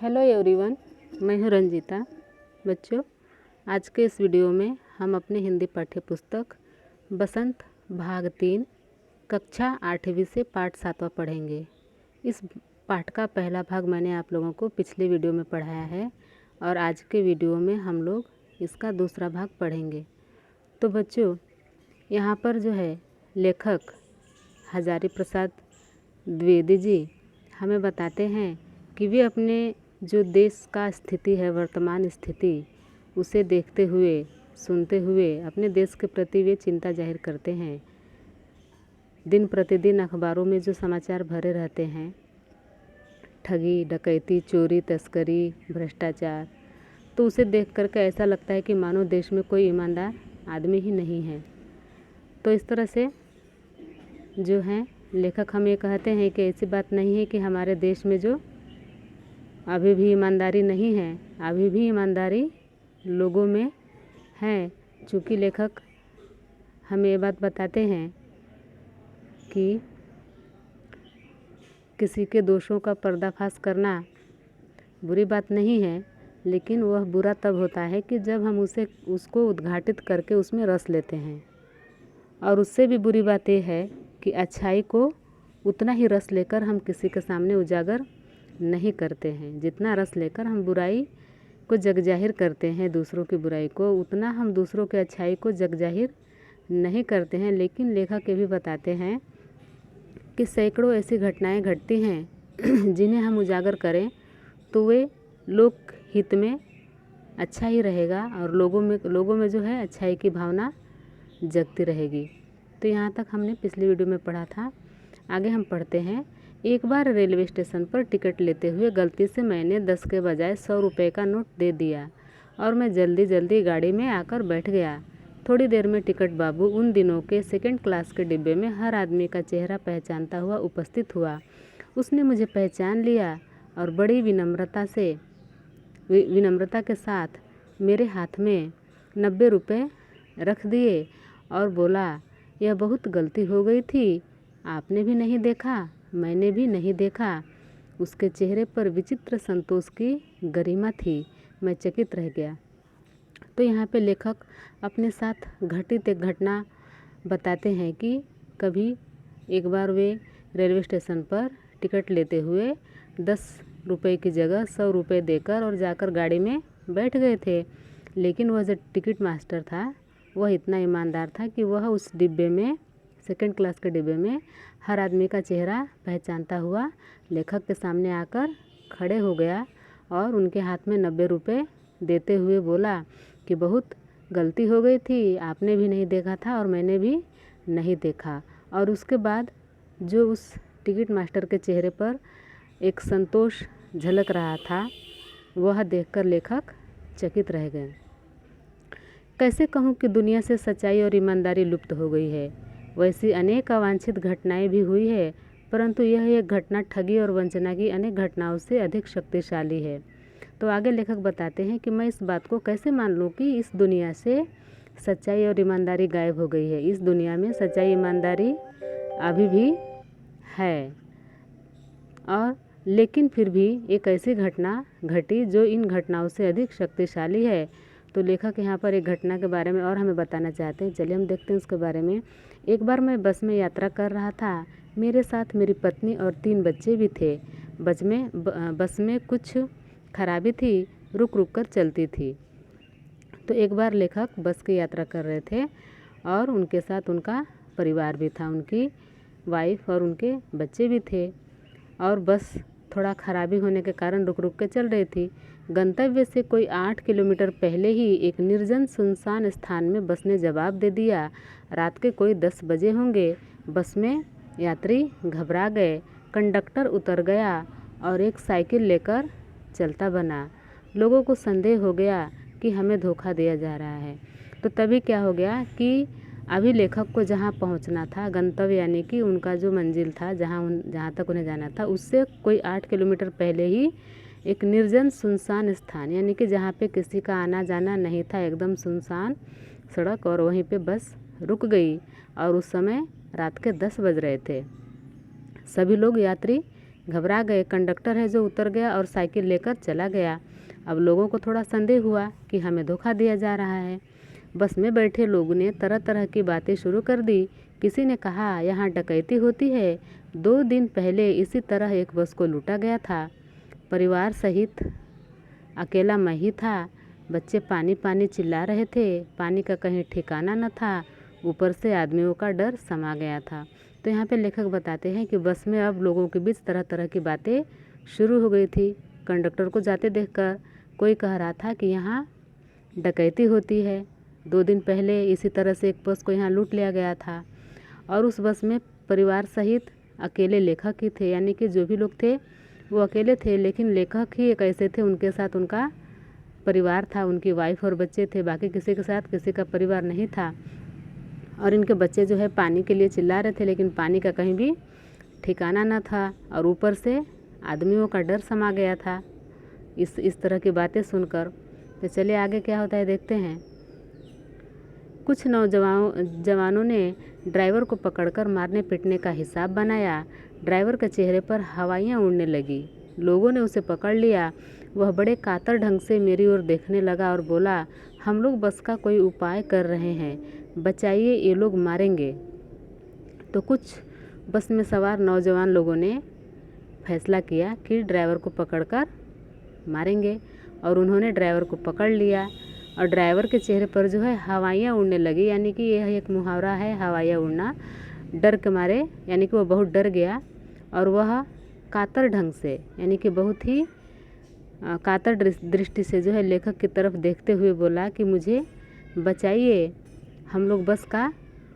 Hello everyone, मैं हूँ रंजीता। बच्चों, आज के इस वीडियो में हम अपने हिंदी पाठ्य पुस्तक बसंत भाग 3 कक्षा 8वीं से पाठ 7वां पढ़ेंगे। इस पाठ का पहला भाग मैंने आप लोगों को पिछले वीडियो में पढ़ाया है और आज के वीडियो में हम लोग इसका दूसरा भाग पढ़ेंगे। तो बच्चों, यहाँ पर जो है लेखक हजारी प्रसाद द्विवेदी जी हमें बताते हैं कि वे अपने जो देश का स्थिति है, वर्तमान स्थिति, उसे देखते हुए सुनते हुए अपने देश के प्रति वे चिंता जाहिर करते हैं। दिन प्रतिदिन अखबारों में जो समाचार भरे रहते हैं, ठगी, डकैती, चोरी, तस्करी, भ्रष्टाचार, तो उसे देख करके ऐसा लगता है कि मानो देश में कोई ईमानदार आदमी ही नहीं है। तो इस तरह से जो है लेखक हमें कहते हैं कि ऐसी बात नहीं है कि हमारे देश में जो अभी भी ईमानदारी नहीं है, अभी भी ईमानदारी लोगों में है। चूँकि लेखक हमें ये बात बताते हैं कि किसी के दोषों का पर्दाफाश करना बुरी बात नहीं है, लेकिन वह बुरा तब होता है कि जब हम उसको उद्घाटित करके उसमें रस लेते हैं। और उससे भी बुरी बात यह है कि अच्छाई को उतना ही रस लेकर हम किसी के सामने उजागर नहीं करते हैं। जितना रस लेकर हम बुराई को जग जाहिर करते हैं, दूसरों की बुराई को, उतना हम दूसरों के अच्छाई को जग जाहिर नहीं करते हैं। लेकिन लेखक ये भी बताते हैं कि सैकड़ों ऐसी घटनाएं घटती हैं जिन्हें हम उजागर करें तो वे लोक हित में अच्छा ही रहेगा और लोगों में जो है अच्छाई की भावना जगती रहेगी। तो यहाँ तक हमने पिछली वीडियो में पढ़ा था। आगे हम पढ़ते हैं। एक बार रेलवे स्टेशन पर टिकट लेते हुए गलती से मैंने 10 के बजाय 100 रुपये का नोट दे दिया और मैं जल्दी जल्दी गाड़ी में आकर बैठ गया। थोड़ी देर में टिकट बाबू उन दिनों के सेकंड क्लास के डिब्बे में हर आदमी का चेहरा पहचानता हुआ उपस्थित हुआ। उसने मुझे पहचान लिया और बड़ी विनम्रता के साथ मेरे हाथ में 90 रुपये रख दिए और बोला, यह बहुत गलती हो गई थी, आपने भी नहीं देखा, मैंने भी नहीं देखा। उसके चेहरे पर विचित्र संतोष की गरिमा थी। मैं चकित रह गया। तो यहाँ पे लेखक अपने साथ घटित एक घटना बताते हैं कि कभी एक बार वे रेलवे स्टेशन पर टिकट लेते हुए 10 रुपये की जगह 100 रुपये देकर और जाकर गाड़ी में बैठ गए थे। लेकिन वह जो टिकट मास्टर था वह इतना ईमानदार था कि वह उस डिब्बे में, सेकंड क्लास के डिब्बे में, हर आदमी का चेहरा पहचानता हुआ लेखक के सामने आकर खड़े हो गया और उनके हाथ में 90 रुपये देते हुए बोला कि बहुत गलती हो गई थी, आपने भी नहीं देखा था और मैंने भी नहीं देखा। और उसके बाद जो उस टिकट मास्टर के चेहरे पर एक संतोष झलक रहा था, वह देखकर लेखक चकित रह गए। कैसे कहूँ कि दुनिया से सच्चाई और ईमानदारी लुप्त हो गई है। वैसी अनेक अवांछित घटनाएं भी हुई है, परंतु यह एक घटना ठगी और वंचना की अनेक घटनाओं से अधिक शक्तिशाली है। तो आगे लेखक बताते हैं कि मैं इस बात को कैसे मान लूँ कि इस दुनिया से सच्चाई और ईमानदारी गायब हो गई है। इस दुनिया में सच्चाई ईमानदारी अभी भी है, और लेकिन फिर भी एक ऐसी घटना घटी जो इन घटनाओं से अधिक शक्तिशाली है। तो लेखक यहाँ पर एक घटना के बारे में और हमें बताना चाहते हैं। चलिए हम देखते हैं उसके बारे में। एक बार मैं बस में यात्रा कर रहा था। मेरे साथ मेरी पत्नी और 3 बच्चे भी थे। बस में कुछ खराबी थी, रुक रुक कर चलती थी। तो एक बार लेखक बस की यात्रा कर रहे थे और उनके साथ उनका परिवार भी था, उनकी वाइफ और उनके बच्चे भी थे। और बस थोड़ा खराबी होने के कारण रुक रुक के चल रही थी। गंतव्य से कोई 8 किलोमीटर पहले ही एक निर्जन सुनसान स्थान में बस ने जवाब दे दिया। रात के कोई 10 बजे होंगे। बस में यात्री घबरा गए। कंडक्टर उतर गया और एक साइकिल लेकर चलता बना। लोगों को संदेह हो गया कि हमें धोखा दिया जा रहा है। तो तभी क्या हो गया कि अभी लेखक को जहाँ पहुँचना था, गंतव्य यानी कि उनका जो मंजिल था, जहाँ तक उन्हें जाना था, उससे कोई 8 किलोमीटर पहले ही एक निर्जन सुनसान स्थान, यानी कि जहाँ पे किसी का आना जाना नहीं था, एकदम सुनसान सड़क, और वहीं पे बस रुक गई। और उस समय रात के 10 बज रहे थे। सभी लोग यात्री घबरा गए। कंडक्टर है जो उतर गया और साइकिल लेकर चला गया। अब लोगों को थोड़ा संदेह हुआ कि हमें धोखा दिया जा रहा है। बस में बैठे लोगों ने तरह तरह की बातें शुरू कर दी। किसी ने कहा यहाँ डकैती होती है, 2 दिन पहले इसी तरह एक बस को लूटा गया था, परिवार सहित अकेला मैं ही था, बच्चे पानी पानी चिल्ला रहे थे, पानी का कहीं ठिकाना न था, ऊपर से आदमियों का डर समा गया था। तो यहाँ पे लेखक बताते हैं कि बस में अब लोगों के बीच तरह तरह की बातें शुरू हो गई थी। कंडक्टर को जाते देखकर कोई कह रहा था कि यहाँ डकैती होती है, 2 दिन पहले इसी तरह से एक बस को यहाँ लूट लिया गया था। और उस बस में परिवार सहित अकेले लेखक ही थे, यानी कि जो भी लोग थे वो अकेले थे, लेकिन लेखक ही एक ऐसे थे, उनके साथ उनका परिवार था, उनकी वाइफ और बच्चे थे, बाकी किसी के साथ किसी का परिवार नहीं था। और इनके बच्चे जो है पानी के लिए चिल्ला रहे थे, लेकिन पानी का कहीं भी ठिकाना न था, और ऊपर से आदमियों का डर समा गया था इस तरह की बातें सुनकर। तो चलिए आगे क्या होता है देखते हैं। कुछ जवानों ने ड्राइवर को पकड़कर मारने पीटने का हिसाब बनाया। ड्राइवर के चेहरे पर हवाइयाँ उड़ने लगी। लोगों ने उसे पकड़ लिया। वह बड़े कातर ढंग से मेरी ओर देखने लगा और बोला, हम लोग बस का कोई उपाय कर रहे हैं, बचाइए, ये लोग मारेंगे। तो कुछ बस में सवार नौजवान लोगों ने फैसला किया कि ड्राइवर को पकड़कर मारेंगे, और उन्होंने ड्राइवर को पकड़ लिया। और ड्राइवर के चेहरे पर जो है हवाइयाँ उड़ने लगी, यानी कि यह एक मुहावरा है, हवाइयाँ उड़ना, डर के मारे, यानी कि वह बहुत डर गया। और वह कातर ढंग से, यानी कि बहुत ही कातर दृष्टि से जो है लेखक की तरफ देखते हुए बोला कि मुझे बचाइए, हम लोग बस का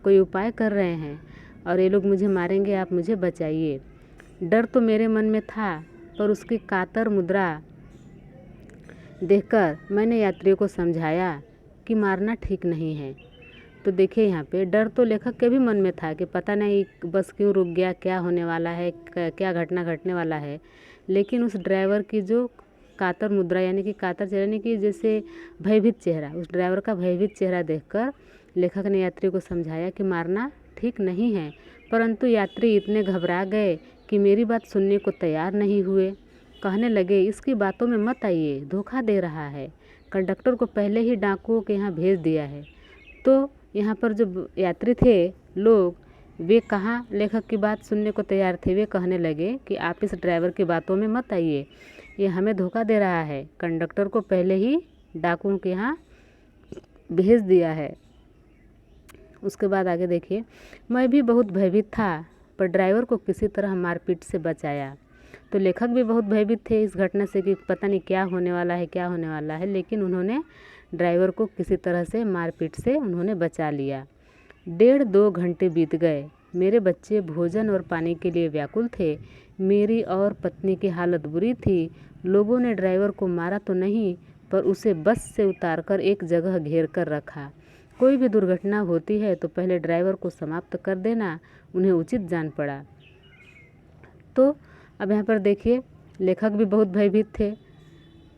कोई उपाय कर रहे हैं और ये लोग मुझे मारेंगे, आप मुझे बचाइए। डर तो मेरे मन में था, पर उसकी कातर मुद्रा देखकर मैंने यात्रियों को समझाया कि मारना ठीक नहीं है। तो देखिए यहाँ पे डर तो लेखक के भी मन में था कि पता नहीं बस क्यों रुक गया, क्या होने वाला है, क्या घटना घटने वाला है। लेकिन उस ड्राइवर की जो कातर मुद्रा, यानी कि कातर चेहरा, यानी कि जैसे भयभीत चेहरा, उस ड्राइवर का भयभीत चेहरा देखकर लेखक ने यात्री को समझाया कि मारना ठीक नहीं है। परंतु यात्री इतने घबरा गए कि मेरी बात सुनने को तैयार नहीं हुए। कहने लगे, इसकी बातों में मत आइए, धोखा दे रहा है, कंडक्टर को पहले ही डाकुओं के यहाँ भेज दिया है। तो यहाँ पर जो यात्री थे लोग, वे कहाँ लेखक की बात सुनने को तैयार थे। वे कहने लगे कि आप इस ड्राइवर की बातों में मत आइए, ये हमें धोखा दे रहा है, कंडक्टर को पहले ही डाकुओं के यहाँ भेज दिया है। उसके बाद आगे देखिए, मैं भी बहुत भयभीत था, पर ड्राइवर को किसी तरह मारपीट से बचाया। तो लेखक भी बहुत भयभीत थे इस घटना से कि पता नहीं क्या होने वाला है, क्या होने वाला है, लेकिन उन्होंने ड्राइवर को किसी तरह से मारपीट से उन्होंने बचा लिया। 1.5-2 घंटे बीत गए। मेरे बच्चे भोजन और पानी के लिए व्याकुल थे। मेरी और पत्नी की हालत बुरी थी। लोगों ने ड्राइवर को मारा तो नहीं, पर उसे बस से उतारकर एक जगह घेर कर रखा। कोई भी दुर्घटना होती है तो पहले ड्राइवर को समाप्त कर देना उन्हें उचित जान पड़ा। तो अब यहाँ पर देखिए, लेखक भी बहुत भयभीत थे,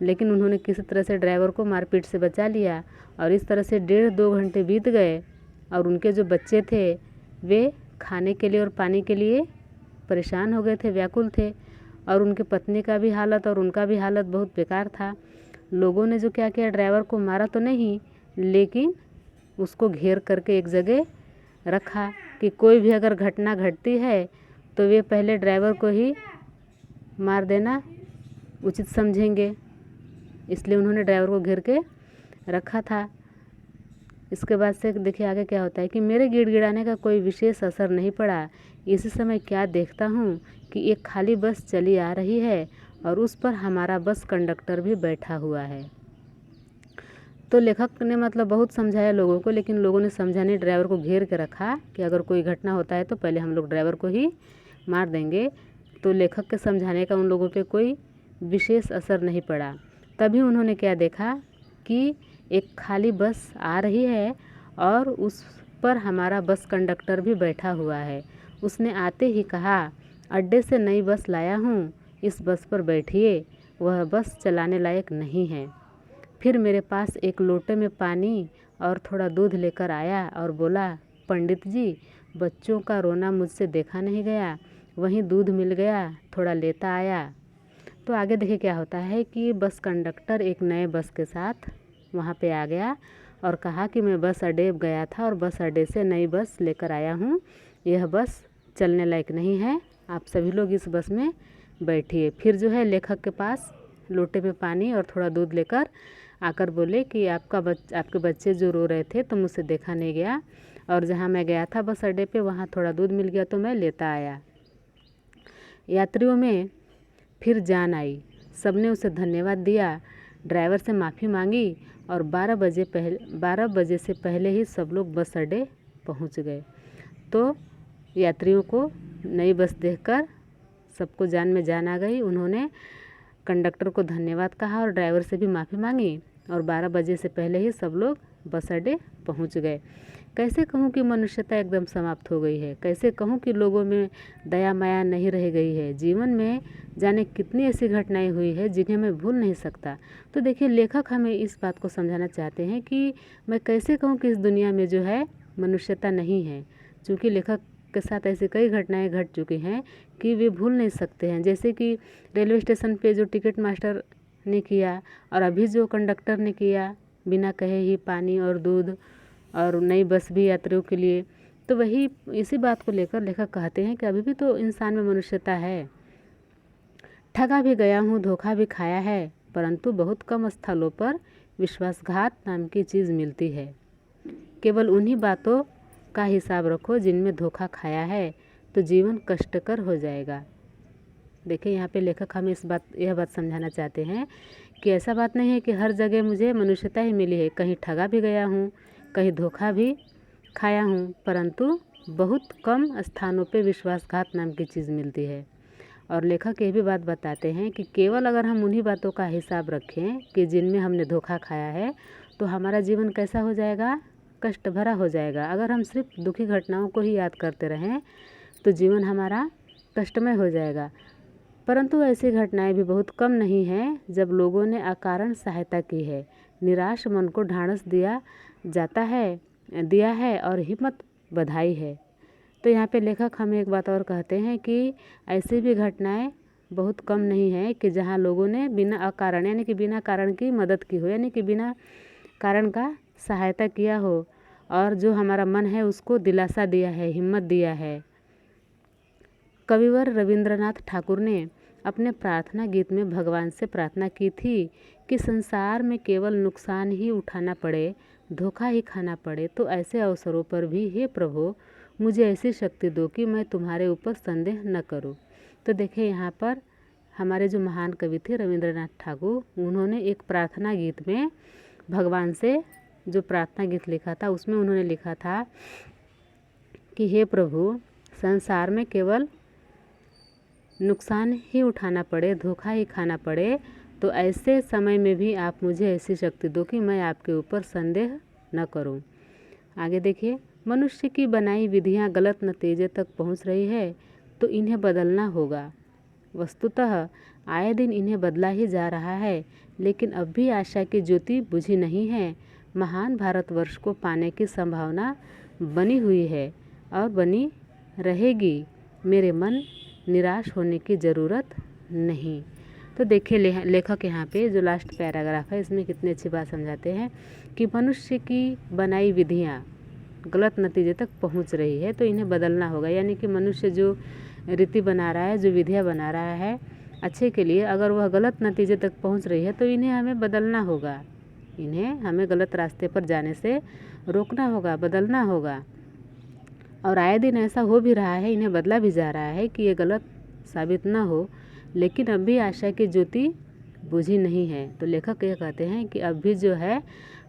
लेकिन उन्होंने किसी तरह से ड्राइवर को मारपीट से बचा लिया। और इस तरह से 1.5-2 घंटे बीत गए, और उनके जो बच्चे थे वे खाने के लिए और पानी के लिए परेशान हो गए थे, व्याकुल थे, और उनके पत्नी का भी हालत और उनका भी हालत बहुत बेकार था। लोगों ने जो क्या किया, ड्राइवर को मारा तो नहीं, लेकिन उसको घेर करके एक जगह रखा कि कोई भी अगर घटना घटती है तो वे पहले ड्राइवर को ही मार देना उचित समझेंगे, इसलिए उन्होंने ड्राइवर को घेर के रखा था। इसके बाद से देखिए आगे क्या होता है कि मेरे गिड़गिड़ाने का कोई विशेष असर नहीं पड़ा। इसी समय क्या देखता हूँ कि एक खाली बस चली आ रही है और उस पर हमारा बस कंडक्टर भी बैठा हुआ है। तो लेखक ने मतलब बहुत समझाया लोगों को, लेकिन लोगों ने समझा नहीं, ड्राइवर को घेर के रखा कि अगर कोई घटना होता है तो पहले हम लोग ड्राइवर को ही मार देंगे। तो लेखक के समझाने का उन लोगों पे कोई विशेष असर नहीं पड़ा। तभी उन्होंने क्या देखा कि एक खाली बस आ रही है और उस पर हमारा बस कंडक्टर भी बैठा हुआ है। उसने आते ही कहा, अड्डे से नई बस लाया हूँ, इस बस पर बैठिए, वह बस चलाने लायक नहीं है। फिर मेरे पास एक लोटे में पानी और थोड़ा दूध लेकर आया और बोला, पंडित जी, बच्चों का रोना मुझसे देखा नहीं गया, वहीं दूध मिल गया, थोड़ा लेता आया। तो आगे देखिए क्या होता है कि बस कंडक्टर एक नए बस के साथ वहाँ पे आ गया और कहा कि मैं बस अड्डे गया था और बस अड्डे से नई बस लेकर आया हूँ, यह बस चलने लायक नहीं है, आप सभी लोग इस बस में बैठिए। फिर जो है लेखक के पास लोटे में पानी और थोड़ा दूध लेकर आकर बोले कि आपके बच्चे जो रो रहे थे तो मुझसे देखा नहीं गया, और जहाँ मैं गया था बस अड्डे पे वहाँ थोड़ा दूध मिल गया तो मैं लेता आया। यात्रियों में फिर जान आई, सबने उसे धन्यवाद दिया, ड्राइवर से माफ़ी मांगी और 12 बजे से पहले ही सब लोग बस अड्डे पहुँच गए। तो यात्रियों को नई बस देखकर सबको जान में जान आ गई। उन्होंने कंडक्टर को धन्यवाद कहा और ड्राइवर से भी माफ़ी मांगी और 12 बजे से पहले ही सब लोग बस अड्डे पहुँच गए। कैसे कहूँ कि मनुष्यता एकदम समाप्त हो गई है, कैसे कहूँ कि लोगों में दया माया नहीं रह गई है। जीवन में जाने कितनी ऐसी घटनाएं हुई है जिन्हें मैं भूल नहीं सकता। तो देखिए लेखक हमें इस बात को समझाना चाहते हैं कि मैं कैसे कहूँ कि इस दुनिया में जो है मनुष्यता नहीं है, क्योंकि लेखक के साथ ऐसी कई घटनाएं घट चुकी हैं कि वे भूल नहीं सकते हैं। जैसे कि रेलवे स्टेशन पे जो टिकट मास्टर ने किया और अभी जो कंडक्टर ने किया, बिना कहे ही पानी और दूध और नई बस भी यात्रियों के लिए। तो वही इसी बात को लेकर लेखक कहते हैं कि अभी भी तो इंसान में मनुष्यता है। ठगा भी गया हूँ, धोखा भी खाया है, परंतु बहुत कम स्थलों पर विश्वासघात नाम की चीज़ मिलती है। केवल उन्हीं बातों का हिसाब रखो जिनमें धोखा खाया है, तो जीवन कष्टकर हो जाएगा। देखिए यहाँ पे लेखक हमें यह बात समझाना चाहते हैं कि ऐसा बात नहीं है कि हर जगह मुझे मनुष्यता ही मिली है। कहीं ठगा भी गया हूँ, कहीं धोखा भी खाया हूँ, परंतु बहुत कम स्थानों पे विश्वासघात नाम की चीज़ मिलती है। और लेखक ये भी बात बताते हैं कि केवल अगर हम उन्हीं बातों का हिसाब रखें कि जिनमें हमने धोखा खाया है, तो हमारा जीवन कैसा हो जाएगा, कष्ट भरा हो जाएगा। अगर हम सिर्फ दुखी घटनाओं को ही याद करते रहें तो जीवन हमारा कष्टमय हो जाएगा। परंतु ऐसी घटनाएं भी बहुत कम नहीं हैं जब लोगों ने अकारण सहायता की है, निराश मन को ढांढस दिया है और हिम्मत बधाई है। तो यहाँ पे लेखक हमें एक बात और कहते हैं कि ऐसी भी घटनाएं बहुत कम नहीं है कि जहाँ लोगों ने बिना अकारण यानी कि बिना कारण की मदद की हो, यानी कि बिना कारण का सहायता किया हो और जो हमारा मन है उसको दिलासा दिया है, हिम्मत दिया है। कविवर रविंद्रनाथ ठाकुर ने अपने प्रार्थना गीत में भगवान से प्रार्थना की थी कि संसार में केवल नुकसान ही उठाना पड़े, धोखा ही खाना पड़े, तो ऐसे अवसरों पर भी हे प्रभु मुझे ऐसी शक्ति दो कि मैं तुम्हारे ऊपर संदेह न करूं। तो देखिए यहाँ पर हमारे जो महान कवि थे रविंद्रनाथ ठाकुर, उन्होंने एक प्रार्थना गीत में भगवान से जो प्रार्थना गीत लिखा था उसमें उन्होंने लिखा था कि हे प्रभु संसार में केवल नुकसान ही उठाना पड़े, धोखा ही खाना पड़े, तो ऐसे समय में भी आप मुझे ऐसी शक्ति दो कि मैं आपके ऊपर संदेह न करूं। आगे देखिए, मनुष्य की बनाई विधियां गलत नतीजे तक पहुंच रही है तो इन्हें बदलना होगा। वस्तुतः आए दिन इन्हें बदला ही जा रहा है, लेकिन अब भी आशा की ज्योति बुझी नहीं है। महान भारतवर्ष को पाने की संभावना बनी हुई है और बनी रहेगी। मेरे मन निराश होने की ज़रूरत नहीं। तो देखिए लेखक यहाँ पे जो लास्ट पैराग्राफ है इसमें कितनी अच्छी बात समझाते हैं कि मनुष्य की बनाई विधियाँ गलत नतीजे तक पहुँच रही है तो इन्हें बदलना होगा। यानी कि मनुष्य जो रीति बना रहा है, जो विधियाँ बना रहा है अच्छे के लिए, अगर वह गलत नतीजे तक पहुँच रही है तो इन्हें हमें बदलना होगा। इन्हें हमें गलत रास्ते पर जाने से रोकना होगा, बदलना होगा। और आए दिन ऐसा हो भी रहा है, इन्हें बदला भी जा रहा है कि ये गलत साबित न हो, लेकिन अब भी आशा की ज्योति बुझी नहीं है। तो लेखक ये कहते हैं कि अब भी जो है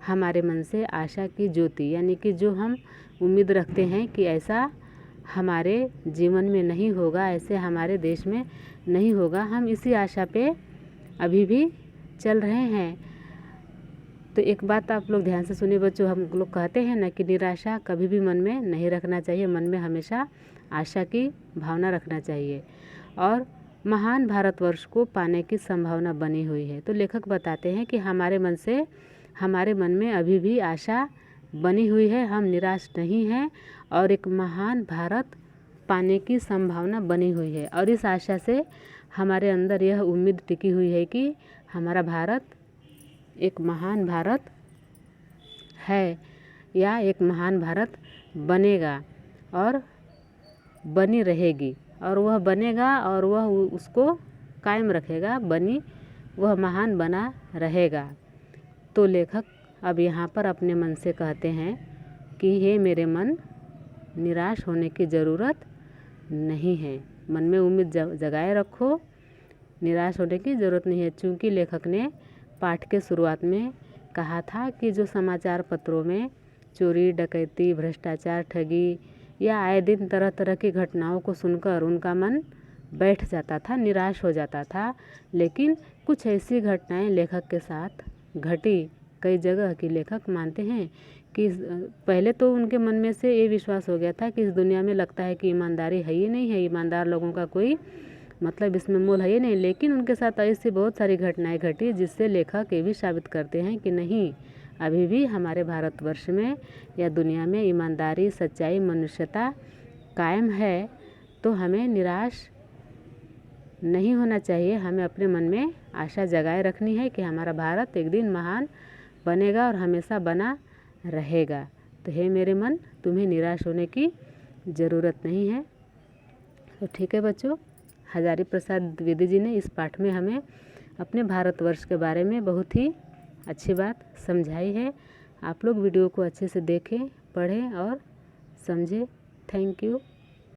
हमारे मन से आशा की ज्योति, यानी कि जो हम उम्मीद रखते हैं कि ऐसा हमारे जीवन में नहीं होगा, ऐसे हमारे देश में नहीं होगा, हम इसी आशा पे अभी भी चल रहे हैं। तो एक बात आप लोग ध्यान से सुनिए बच्चों, हम लोग कहते हैं ना कि निराशा कभी भी मन में नहीं रखना चाहिए, मन में हमेशा आशा की भावना रखना चाहिए और महान भारतवर्ष को पाने की संभावना बनी हुई है। तो लेखक बताते हैं कि हमारे मन में अभी भी आशा बनी हुई है, हम निराश नहीं हैं और एक महान भारत पाने की संभावना बनी हुई है। और इस आशा से हमारे अंदर यह उम्मीद टिकी हुई है कि हमारा भारत एक महान भारत है या एक महान भारत बनेगा और बनी रहेगी, और वह बनेगा और वह उसको कायम रखेगा, बनी वह महान बना रहेगा। तो लेखक अब यहाँ पर अपने मन से कहते हैं कि हे मेरे मन, निराश होने की ज़रूरत नहीं है, मन में उम्मीद जगाए रखो, निराश होने की ज़रूरत नहीं है। चूँकि लेखक ने पाठ के शुरुआत में कहा था कि जो समाचार पत्रों में चोरी, डकैती, भ्रष्टाचार, ठगी या आए दिन तरह तरह की घटनाओं को सुनकर उनका मन बैठ जाता था, निराश हो जाता था। लेकिन कुछ ऐसी घटनाएं लेखक के साथ घटी कई जगह की लेखक मानते हैं कि पहले तो उनके मन में से ये विश्वास हो गया था कि इस दुनिया में लगता है कि ईमानदारी है ही नहीं है, ईमानदार लोगों का कोई मतलब इसमें मोल है ही नहीं। लेकिन उनके साथ ऐसी बहुत सारी घटनाएं घटी जिससे लेखक ये भी साबित करते हैं कि नहीं, अभी भी हमारे भारतवर्ष में या दुनिया में ईमानदारी, सच्चाई, मनुष्यता कायम है। तो हमें निराश नहीं होना चाहिए, हमें अपने मन में आशा जगाए रखनी है कि हमारा भारत एक दिन महान बनेगा और हमेशा बना रहेगा। तो हे मेरे मन, तुम्हें निराश होने की ज़रूरत नहीं है। तो ठीक है बच्चों, हजारी प्रसाद द्विवेदी जी ने इस पाठ में हमें अपने भारतवर्ष के बारे में बहुत ही अच्छी बात समझाई है। आप लोग वीडियो को अच्छे से देखें, पढ़ें और समझें। Thank you.